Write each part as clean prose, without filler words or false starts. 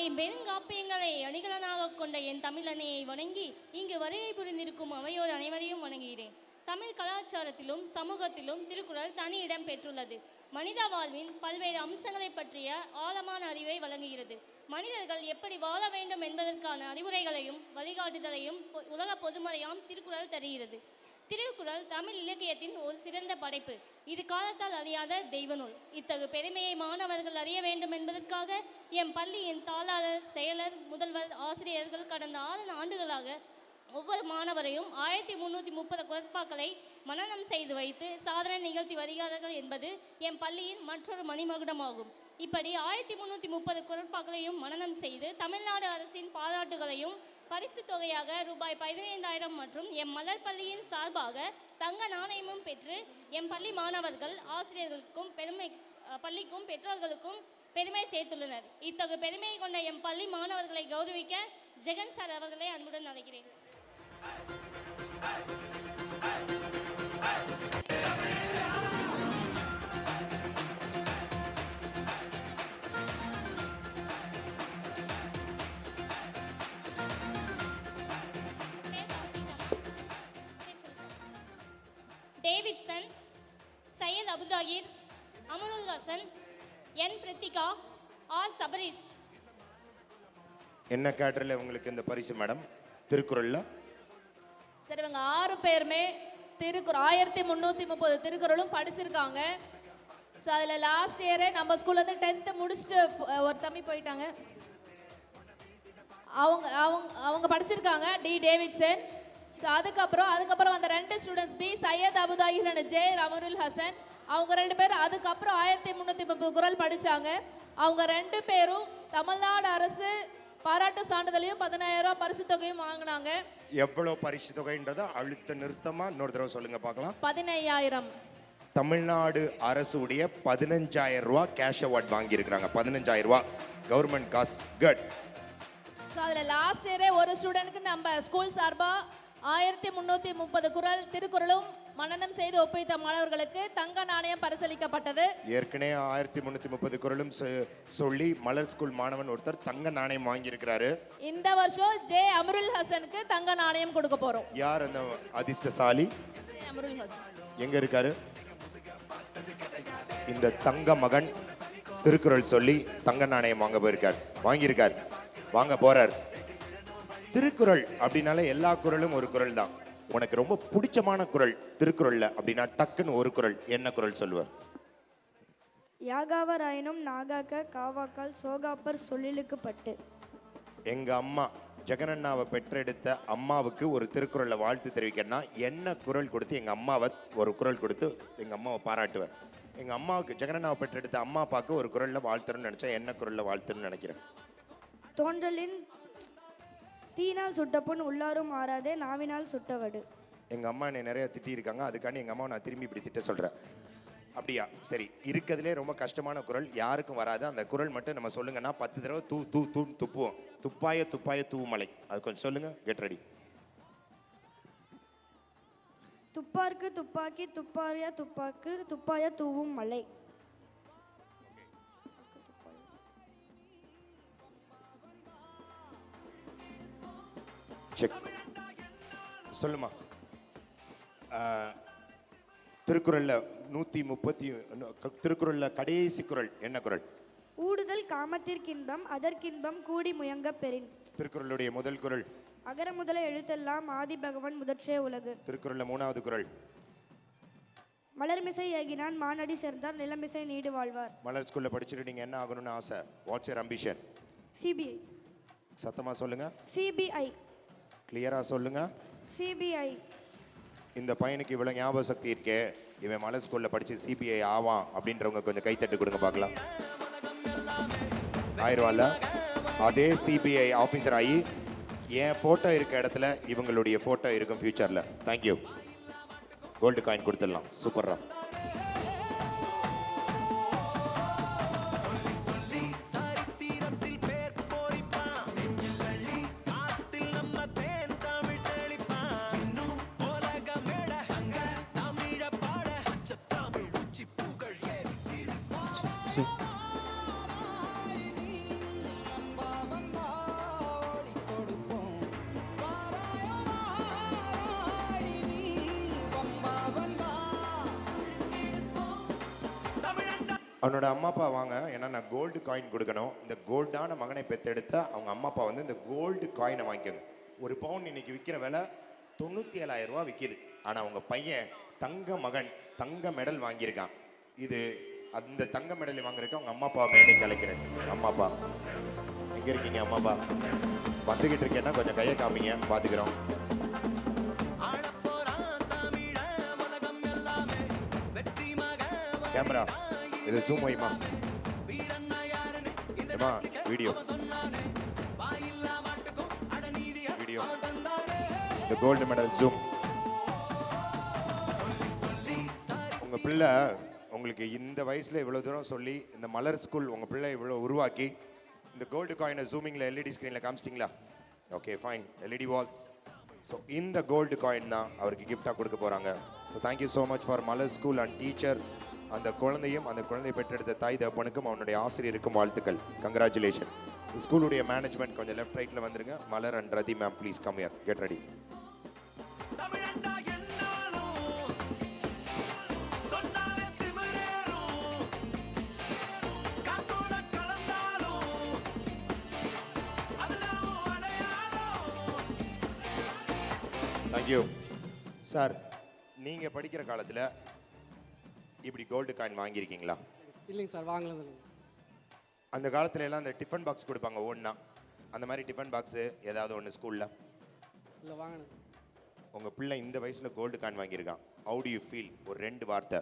ஐம்பெருங்காப்பியங்களை அணிகலனாக கொண்ட என் தமிழனையை வணங்கி இங்கு வருகை புரிந்திருக்கும் அவையோர் அனைவரையும் வணங்குகிறேன். தமிழ் கலாச்சாரத்திலும் சமூகத்திலும் திருக்குறள் தனி இடம் பெற்றுள்ளது. மனித வாழ்வின் பல்வேறு அம்சங்களை பற்றிய ஆழமான அறிவை வழங்குகிறது. மனிதர்கள் எப்படி வாழ வேண்டும் என்பதற்கான அறிவுரைகளையும் வழிகாட்டுதலையும் உலக பொதுமறையாம் திருக்குறள் தருகிறது. திருக்குறள் தமிழ் இலக்கியத்தின் ஒரு சிறந்த படைப்பு. இது காலத்தால் அறியாத தெய்வ நூல். இத்தகு பெருமையை மாணவர்கள் அறிய வேண்டும் என்பதற்காக என் பள்ளியின் தாளாளர், செயலர், முதல்வர், ஆசிரியர்கள் கடந்த 6 ஆண்டுகளாக ஒவ்வொரு மாணவரையும் 1330 குறட்பாக்களை மனனம் செய்து வைத்து சாதனை நிகழ்த்தி வருகிறார்கள் என்பது என் பள்ளியின் மற்றொரு மணிமகுடமாகும். இப்படி 1330 குறட்பாக்களையும் மனனம் செய்து தமிழ்நாடு அரசின் பாராட்டுகளையும் பரிசு தொகையாக ரூபாய் 15,000 மற்றும் எம் மலர் பள்ளியின் சார்பாக தங்க நாணயமும் பெற்று எம் பள்ளி மாணவர்கள், ஆசிரியர்களுக்கும் பள்ளிக்கும் பெற்றோர்களுக்கும் பெருமை சேர்த்துள்ளனர். இத்தகு பெருமையை கொண்ட எம் பள்ளி மாணவர்களை கௌரவிக்க ஜெகன் சார் அவர்களை அன்புடன் அழைக்கிறேன். டேவிட்சன், சையத் அபுதாகிர், அமருல் ஹசன், என் பிரித்திகா, ஆர் சபரீஷ். என்ன கேட்டரில் உங்களுக்கு இந்த பரிசு மேடம்? திருக்குறள்ல சரி, இவங்க 6 பேருமே திருக்குறள் 1330 திருக்குறளும் படிச்சிருக்காங்க. ஸோ அதில் லாஸ்ட் இயரே நம்ம ஸ்கூல்லேருந்து 10th முடிச்சுட்டு ஒரு தம்பி போயிட்டாங்க. அவங்க படிச்சிருக்காங்க டி டேவிட்சன். ஸோ அதுக்கப்புறம் அந்த 2 students B Syed Abuthahir and J Amarul Hasan, அவங்க 2 பேர் அதுக்கப்புறம் 1330 குறள் படித்தாங்க. அவங்க 2 பேரும் தமிழ்நாடு அரசு பாராட்டு சான்றிதழையும் 15,000 பரிசு தொகையும் வாங்கினாங்க. எவ்வளவு பரிசு தொகைன்றத அழுத்த நிறுத்தமா இன்னொரு தடவை சொல்லுங்க பார்க்கலாம். 15,000. தமிழ்நாடு அரசுடைய 15,000 ரூபாய் கேஷ் அவார்ட் வாங்கி இருக்காங்க. 15,000 ரூபாய் கவர்மெண்ட் காசு. குட். ஸோ அதில் லாஸ்ட் இயரே ஒரு ஸ்டூடெண்ட்க்கு நம்ம ஸ்கூல் சார்பாக 1330 குறள் திருக்குறளும் மனனம் செய்து ஒப்புவித்த மாணவர்களுக்கு தங்க நாணயம் பரிசளிக்கப்பட்டது. ஏற்கனவே 1330 குறளும் சொல்லி மலர் ஸ்கூல் மாணவன் ஒருத்தர் தங்க நாணயம் வாங்கி இருக்கிறாரு. இந்த வருஷம் ஜே அமருல் ஹசனுக்கு தங்க நாணயம் கொடுக்க போறோம். யார் அந்த அதிர்ஷ்டசாலி? அமருல் ஹசன் எங்க இருக்காரு? இந்த தங்க மகன் திருக்குறள் சொல்லி தங்க நாணயம் வாங்க போயிருக்கார், வாங்கியிருக்கார், வாங்க போறார். திருக்குறள் அப்படின்னாலே எல்லா குறளும் ஒரு குறள் தான். உனக்கு ரொம்ப பிடிச்சமான குறள் திருக்குறள்ல அப்படின்னா டக்குன்னு ஒரு குறள் என்ன குறள் சொல்லுவார்? யாகாவராயினும் நாகாக்க காவாக்கால் சோகாப்பர் சொல்லிலுக்கு பட்டு. எங்க அம்மா ஜெகனண்ணாவை பெற்றெடுத்த அம்மாவுக்கு ஒரு திருக்குறளை வாழ்த்து தெரிவிக்கணும்னா என்ன குறள் கொடுத்து எங்க அம்மாவை ஒரு குறள் கொடுத்து எங்க அம்மாவை பாராட்டுவேன். எங்க அம்மாவுக்கு ஜெகனண்ணாவை பெற்றெடுத்த அம்மா அப்பாவுக்கு ஒரு குறள்ல வாழ்த்துறேன்னு நினைச்சா என்ன குறள்ல வாழ்த்துன்னு நினைக்கிறேன்? தோன்றலின் தீனால் சுட்டப்புண் உள்ளாரும் ஆறாதே நாவினால் சுட்டவடு. எங்கள் அம்மா என்னை நிறைய திட்டியிருக்காங்க, அதுக்காண்டி எங்கள் அம்மாவை நான் திரும்பி இப்படி திட்ட சொல்கிறேன். அப்படியா? சரி, இருக்கிறதுலே ரொம்ப கஷ்டமான குறள் யாருக்கும் வராது. அந்த குறள் மட்டும் நம்ம சொல்லுங்கன்னா 10 தடவை தூ தூ தூன்னு துப்புவோம். துப்பாய துப்பாய தூமலை. அது கொஞ்சம் சொல்லுங்க. Get ready. துப்பார்க்கு துப்பாக்கி துப்பாரியா துப்பாக்கு துப்பாய தூவும் மலை. செக் சொல்லுமா. திருக்குறள்ல 130 திருக்குறள்ல கடைசி குறள் என்ன குறள்? ஊடுதல் காமத்திற்கின்பம் அதற்கின்பம் கூடி முயங்க பெறின். திருக்குறளுடைய முதல் குறள் அகர முதல எழுத்தெல்லாம் ஆதி பகவன் முதற்றே உலகு. திருக்குறள்ல 3வது குறள் மலர்மிசை ஏகினான் மானடி சேர்ந்தார் நிலமிசை நீடு வாழ்வார். மலர் ஸ்கூல்ல படிச்சுட்டு நீங்க என்ன ஆகணும்னு ஆசை? What's your ambition? சிபிஐ. சத்தமா சொல்லுங்க. சிபிஐ. கிளியரா சொல்லுங்க. சிபிஐ. இந்த பையனுக்கு இவ்வளவு ஞாபக சக்தி இருக்கே, இவன் மலர் ஸ்கூல்ல படிச்சு சிபிஐ ஆவான் அப்படின்றவங்க கொஞ்சம் கைத்தட்டு கொடுங்க பார்க்கலாம். ஆயிரவான்ல அதே சிபிஐ ஆஃபீஸர் ஆகி என் ஃபோட்டோ இருக்க இடத்துல இவங்களுடைய ஃபோட்டோ இருக்கும் ஃபியூச்சர்ல. தேங்க்யூ. கோல்டு காயின் கொடுத்துடலாம். சூப்பர்ரா. அவனோட அம்மா அப்பா வாங்க, ஏன்னா நான் கோல்டு காயின் கொடுக்கணும். இந்த கோல்டான மகனை பெற்றெடுத்த அவங்க அம்மா அப்பா வந்து இந்த கோல்டு காயினை வாங்கிக்கோங்க. ஒரு பவுன் இன்னைக்கு விற்கிற விலை 97,000 ரூபா விற்கிது. ஆனால் அவங்க பையன் தங்க மகன், தங்க மெடல் வாங்கியிருக்கான். இது அந்த தங்க மெடலை வாங்குறதுக்கு அவங்க அம்மா அப்பா மேடைக்கு அழைக்கிறேன். அம்மா அப்பா எங்கே இருக்கீங்க? அம்மா அப்பா வந்துக்கிட்டு இருக்கேன்னா கொஞ்சம் கையை காமிங்க, பார்த்துக்கிறோம். கேமரா இது ஜூம் வைமா, ஏமா வீடியோ வீடியோ இந்த கோல்டு மெடல் ஜூம். உங்கள் பிள்ளை உங்களுக்கு இந்த வயசில் இவ்வளோ தூரம் சொல்லி இந்த மலர் ஸ்கூல் உங்கள் பிள்ளை இவ்வளோ உருவாக்கி இந்த கோல்டு காயினை ஜூமிங்கில் எல்இடி ஸ்க்ரீனில் காமிச்சிட்டிங்களா? Okay fine, LED wall. So இந்த கோல்டு காயின் தான் அவருக்கு கிஃப்டாக கொடுக்க போகிறாங்க. So thank you so much for Malar school and teacher. அந்த குழந்தையும் அந்த குழந்தையை பெற்றெடுத்த தாய் தகப்பனுக்கும் அவனுடைய ஆசிரியருக்கும் வாழ்த்துக்கள். கங்க்ராச்சுலேஷன். ஸ்கூலுடைய மேனேஜ்மெண்ட் கொஞ்சம் லெஃப்ட் ரைட்டில் வந்துருங்க. மலர் and Rati ma'am please come here, get ready. Thank you sir. நீங்கள் படிக்கிற காலத்தில் இப்படி கோல்டு காயின் வாங்கியிருக்கீங்களா? இல்லைங்க சார், வாங்கலாம். அந்த காலத்துல எல்லாம் அந்த டிஃபன் பாக்ஸ் கொடுப்பாங்க ஒன்றா, அந்த மாதிரி டிஃபன் பாக்ஸு ஏதாவது ஒன்று ஸ்கூலில்? இல்லை, வாங்கினேன். உங்கள் பிள்ளை இந்த வயசில் கோல்டு காயின் வாங்கியிருக்கான். How do you feel? ஒரு 2 வார்த்தை.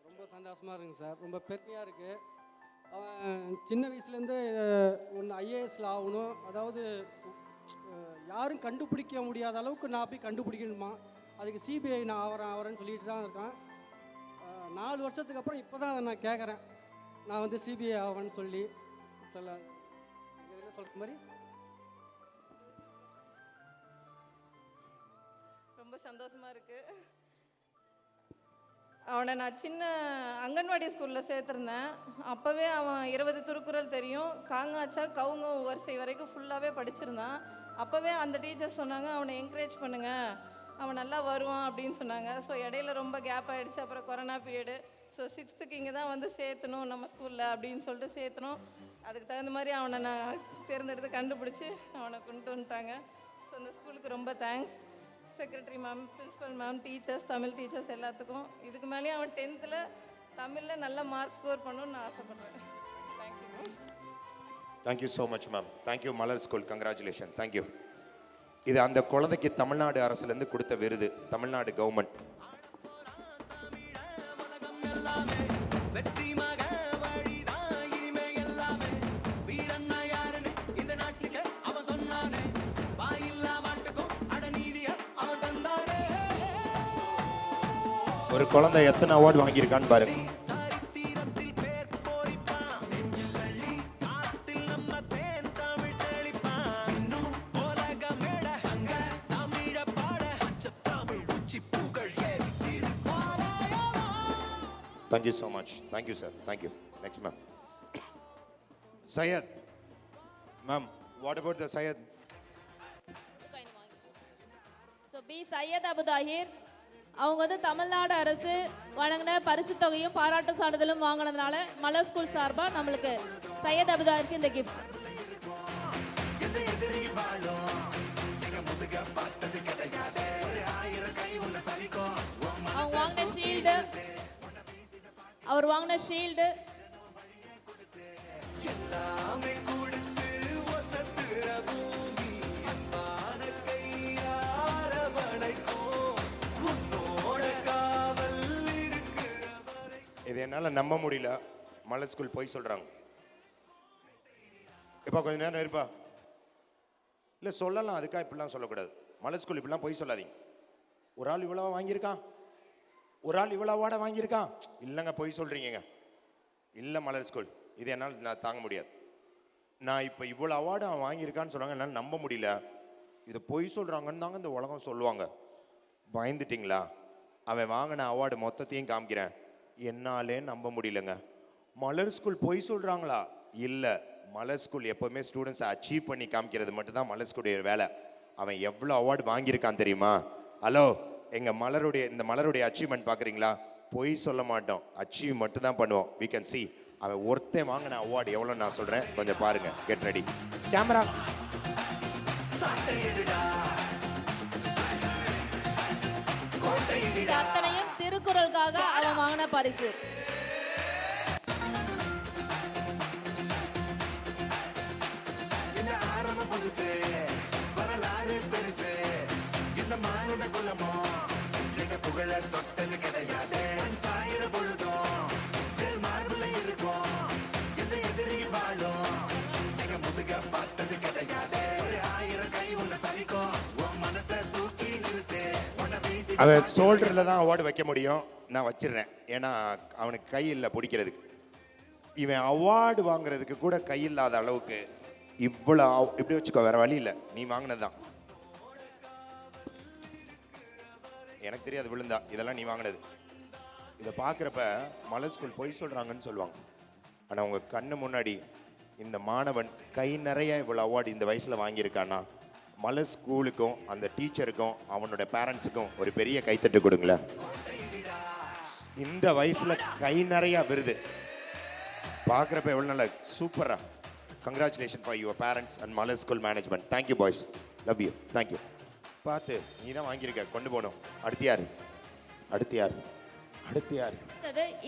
ரொம்ப சந்தோஷமாக இருக்குங்க சார், ரொம்ப பெருமையாக இருக்குது. அவன் சின்ன வயசுலேருந்து ஒன்று ஐஏஎஸ்ல ஆகணும், அதாவது யாரும் கண்டுபிடிக்க முடியாத அளவுக்கு நான் போய் கண்டுபிடிக்கணுமா, அதுக்கு சிபிஐ நான் ஆகிறேன்னு சொல்லிட்டு தான் இருக்கான். 4 வருஷத்துக்கு அப்புறம் இப்போ தான் அதை நான் கேட்குறேன், நான் வந்து சிபிஐ ஆவேன்னு சொல்லி சொல்ல சொல்கிற மாதிரி. ரொம்ப சந்தோஷமாக இருக்குது. அவனை நான் சின்ன அங்கன்வாடி ஸ்கூலில் சேர்த்துருந்தேன். அப்போவே அவன் 20 திருக்குறள் தெரியும், காங்காச்சா கவுங்க வரிசை வரைக்கும் ஃபுல்லாகவே படிச்சிருந்தான். அப்போவே அந்த டீச்சர் சொன்னாங்க அவனை என்கரேஜ் பண்ணுங்கள், அவன் நல்லா வருவான் அப்படின்னு சொன்னாங்க. ஸோ இடையில ரொம்ப கேப் ஆகிடுச்சு. அப்புறம் கொரோனா பீரியடு. ஸோ 6th இங்கே தான் வந்து சேர்த்தணும் நம்ம ஸ்கூலில் அப்படின்னு சொல்லிட்டு சேர்த்தணும். அதுக்கு தகுந்த மாதிரி அவனை நான் தேர்ந்தெடுத்து கண்டுபிடிச்சி அவனை கொண்டு வந்துட்டாங்க. ஸோ அந்த ஸ்கூலுக்கு ரொம்ப thanks. Secretary ma'am, principal ma'am, teachers, Tamil teachers எல்லாத்துக்கும். இதுக்கு மேலேயும் அவன் 10th தமிழில் நல்ல மார்க் ஸ்கோர் பண்ணணும்னு நான் ஆசைப்பட்றேன். Thank you ma'am. Thank you so much ma'am. Thank you Malar school, congratulation. Thank you. இது அந்த குழந்தைக்கு தமிழ்நாடு அரசுலேருந்து கொடுத்த விருது, தமிழ்நாடு கவர்மெண்ட். ஒரு குழந்தை எத்தனை அவார்டு வாங்கியிருக்கான்னு பாருங்க. Thank you so much. Thank you, sir. Thank you. Next, ma'am. Syed. Ma'am, what about the Syed? So P Syed Abu Tahir அவங்க வந்து தமிழ்நாடு அரசு வழங்கின பரிசு தொகையும் பாராட்டு சான்றிதழும் வாங்கினதுனால மலர் ஸ்கூல் சார்பாக நம்மளுக்கு சையத் அபு தாஹிருக்கு இந்த கிஃப்ட். அவங்க வாங்கின ஷீல்டு, அவர் வாங்கின ஷீல்டு, இது என்னால் நம்ப முடியல. மலர் ஸ்கூல் போய் சொல்கிறாங்க. இப்போ கொஞ்சம் நேரம் இருப்பா. இல்லை சொல்லலாம், அதுக்காக இப்படிலாம் சொல்லக்கூடாது. மலர் ஸ்கூல் இப்படிலாம் போய் சொல்லாதீங்க. ஒரு ஆள் இவ்வளோ வாங்கியிருக்கான், ஒரு ஆள் இவ்வளோ அவார்டை வாங்கியிருக்கான். இல்லைங்க, போய் சொல்கிறீங்க. இல்லை மலர் ஸ்கூல், இது என்னால் நான் தாங்க முடியாது. நான் இப்போ இவ்வளோ அவார்டு அவன் வாங்கியிருக்கான்னு சொல்கிறாங்க, என்னால் நம்ப முடியல. இதை பொய் சொல்கிறாங்கன்னு தாங்க இந்த உலகம் சொல்லுவாங்க. பயந்துட்டிங்களா? அவன் வாங்கின அவார்டு மொத்தத்தையும் காமிக்கிறேன். என்னாலே நம்ப முடியலங்க. மலர் ஸ்கூல் பொய் சொல்கிறாங்களா? இல்லை, மலர் ஸ்கூல் எப்போவுமே ஸ்டூடெண்ட்ஸை அச்சீவ் பண்ணி காமிக்கிறது மட்டும்தான் மலர் ஸ்கூலுடைய வேலை. அவன் எவ்வளோ அவார்டு வாங்கியிருக்கான் தெரியுமா? ஹலோ, எங்க இந்த மலருடைய அச்சீவ்மெண்ட் பாக்குறீங்களா? பொய் சொல்ல மாட்டோம், அச்சீவ் மட்டும் தான் பண்ணுவோம். we can see அவன் ஒருத்தன் வாங்கின அவார்டு எவ்வளவு நான் சொல்றேன், கொஞ்சம் பாருங்க. Get ready camera. இது அத்தனையும் திருக்குறளுக்காக அவன் வாங்கின பரிசு. அவன் ஷோல்டர்ல தான் அவார்டு வைக்க முடியும், நான் வச்சிடுறேன். ஏன்னா அவனுக்கு கை இல்லை பிடிக்கிறதுக்கு. இவன் அவார்டு வாங்குறதுக்கு கூட கை இல்லாத அளவுக்கு இவ்வளோ இப்படி வச்சுக்கோ, வேற வழி இல்லை, நீ வாங்கினதுதான். எனக்கு தெரியாது விழுந்தா, இதெல்லாம் நீ வாங்கினது. இதை பார்க்குறப்ப மலர் ஸ்கூல் பொய் சொல்கிறாங்கன்னு சொல்லுவாங்க. ஆனால் உங்கள் கண்ணு முன்னாடி இந்த மாணவன் கை நிறைய இவ்வளோ அவார்டு இந்த வயசில் வாங்கியிருக்கான்னா, மலர் ஸ்கூலுக்கும் அந்த டீச்சருக்கும் அவனோட பேரண்ட்ஸுக்கும் ஒரு பெரிய கைத்தட்டு கொடுங்களேன். இந்த வயசில் கை நிறையா விருது பார்க்குறப்ப எவ்வளோ நல்ல சூப்பரா. Congratulation for your parents and Malar school management. Thank you boys, love you, thank you. பார்த்து நீ தான் வாங்கியிருக்க, கொண்டு போகணும். அடுத்து யார்? அடுத்து யார்? அடுத்து யார்?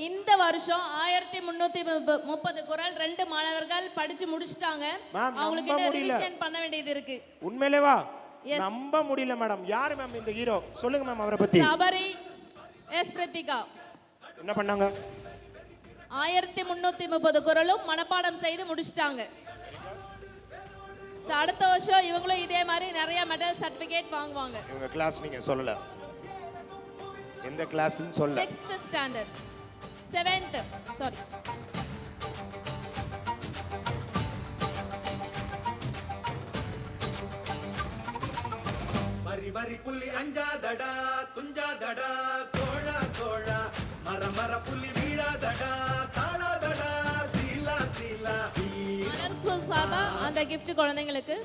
இந்த வருஷம் 1330 குறள் 2 மாணவர்கள் படிச்சு முடிச்சிட்டாங்க. அவங்களுக்கு இன்னும் ரிவிஷன் பண்ண வேண்டியது இருக்கு. உண்மையிலேவா? நம்ப முடியல மேடம். யார் மேம் இந்த ஹீரோ? சொல்லுங்க மேம் அவரை பத்தி. சபரி எஸ் பிரத்திகா என்ன பண்ணாங்க? 1330 குறளும் மனப்பாடம் செய்து முடிச்சிட்டாங்க. அடுத்த வருஷம் இவங்களும் இதே மாதிரி நிறைய மெடல் சர்டிபிகேட் வாங்குவாங்க. இவங்க கிளாஸ் நீங்க சொல்லல, எந்த கிளாஸ்னு சொல்ல. 6th standard 7th sorry. வரி வரி புள்ளி அஞ்சாதடா துஞ்சாதடா சோழா சோழா மர மர புள்ளி வீழாதடா தாழாதடா சீலா சீலா. மலர் ஸ்கூல் சார்பா அந்த gift குழந்தைங்களுக்கு